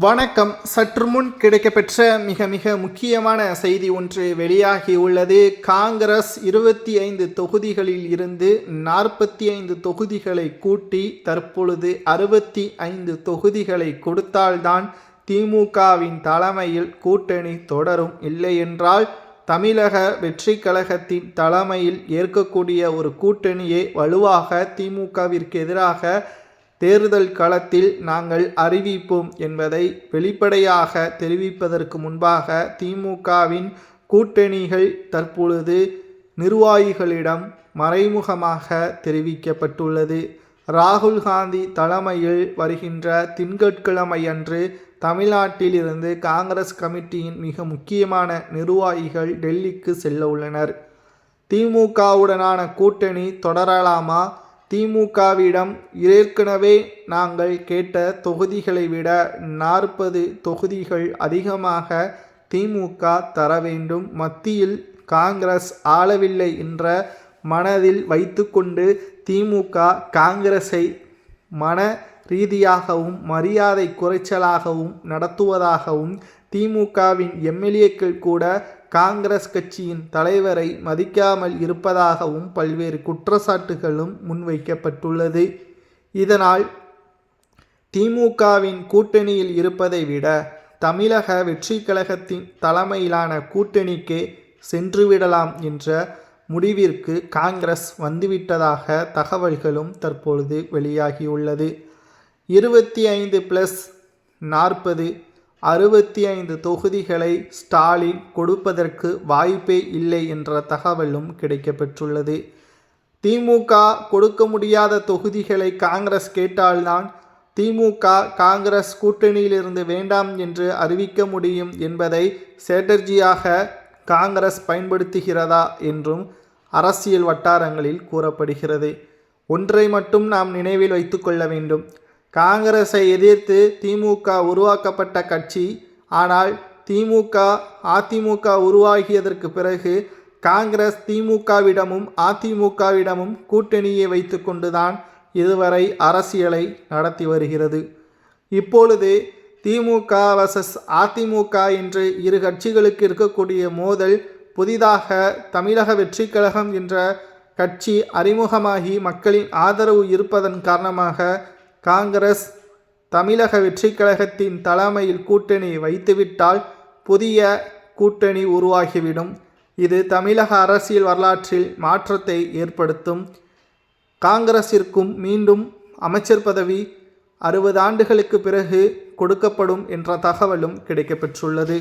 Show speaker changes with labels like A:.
A: வணக்கம். சற்று முன் கிடைக்கப்பெற்ற மிக முக்கியமான செய்தி ஒன்று வெளியாகியுள்ளது. காங்கிரஸ் 25 தொகுதிகளில் இருந்து 45 தொகுதிகளை கூட்டி தற்பொழுது 65 தொகுதிகளை கொடுத்தால்தான் திமுகவின் தலைமையில் கூட்டணி தொடரும். இல்லையென்றால் தமிழக வெற்றி கழகத்தின் தலைமையில் ஏற்கக்கூடிய ஒரு கூட்டணியை வலுவாக திமுகவிற்கு எதிராக தேர்தல் களத்தில் நாங்கள் அறிவிப்போம் என்பதை வெளிப்படையாக தெரிவிப்பதற்கு முன்பாக திமுகவின் கூட்டணிகள் தற்பொழுது நிர்வாகிகளிடம் மறைமுகமாக தெரிவிக்கப்பட்டுள்ளது. ராகுல் காந்தி தலைமையில் வருகின்ற திங்கட்கிழமை அன்று தமிழ்நாட்டில் இருந்து காங்கிரஸ் கமிட்டியின் மிக முக்கியமான நிர்வாகிகள் டெல்லிக்கு செல்ல உள்ளனர். திமுகவுடனான கூட்டணி தொடரலாமா? திமுகவிடம் ஏற்கனவே நாங்கள் கேட்ட தொகுதிகளை விட 40 தொகுதிகள் அதிகமாக திமுக தர வேண்டும். மத்தியில் காங்கிரஸ் ஆளவில்லை என்ற மனதில் வைத்துக்கொண்டு திமுக காங்கிரஸை மன ரீதியாகவும் மரியாதை குறைச்சலாகவும் நடத்துவதாகவும் திமுகவின் எம்எல்ஏக்கள் கூட காங்கிரஸ் கட்சியின் தலைவரை மதிக்காமல் இருப்பதாகவும் பல்வேறு குற்றச்சாட்டுகளும் முன்வைக்கப்பட்டுள்ளது. இதனால் திமுகவின் கூட்டணியில் இருப்பதை விட தமிழக வெற்றி கழகத்தின் தலைமையிலான கூட்டணிக்கே சென்றுவிடலாம் என்ற முடிவிற்கு காங்கிரஸ் வந்துவிட்டதாக தகவல்களும் தற்பொழுது வெளியாகியுள்ளது. 25+40 65 தொகுதிகளை ஸ்டாலின் கொடுப்பதற்கு வாய்ப்பே இல்லை என்ற தகவலும் கிடைக்கப்பெற்றுள்ளது. திமுக கொடுக்க முடியாத தொகுதிகளை காங்கிரஸ் கேட்டால்தான் திமுக காங்கிரஸ் கூட்டணியிலிருந்து வேண்டாம் என்று அறிவிக்க முடியும் என்பதை ஸ்ட்ராட்டஜியாக காங்கிரஸ் பயன்படுத்துகிறதா என்றும் அரசியல் வட்டாரங்களில் கூறப்படுகிறது. ஒன்றை மட்டும் நாம் நினைவில் வைத்து கொள்ள வேண்டும். காங்கிரஸை எதிர்த்து திமுக உருவாக்கப்பட்ட கட்சி. ஆனால் திமுக அதிமுக உருவாகியதற்கு பிறகு காங்கிரஸ் திமுகவிடமும் அதிமுகவிடமும் கூட்டணியை வைத்து கொண்டுதான் இதுவரை அரசியலை நடத்தி வருகிறது. இப்பொழுது திமுக வர்சஸ் அதிமுக என்று இரு கட்சிகளுக்கு இருக்கக்கூடிய மோதல் புதிதாக தமிழக வெற்றி கழகம் என்ற கட்சி அறிமுகமாகி மக்களின் ஆதரவு இருப்பதன் காரணமாக காங்கிரஸ் தமிழக வெற்றி கழகத்தின் தலைமையில் கூட்டணி வைத்துவிட்டால் புதிய கூட்டணி உருவாகிவிடும். இது தமிழக அரசியல் வரலாற்றில் மாற்றத்தை ஏற்படுத்தும். காங்கிரஸிற்கும் மீண்டும் அமைச்சர் பதவி 60 ஆண்டுகளுக்கு பிறகு கொடுக்கப்படும் என்ற தகவலும் கிடைக்கப்பெற்றுள்ளது.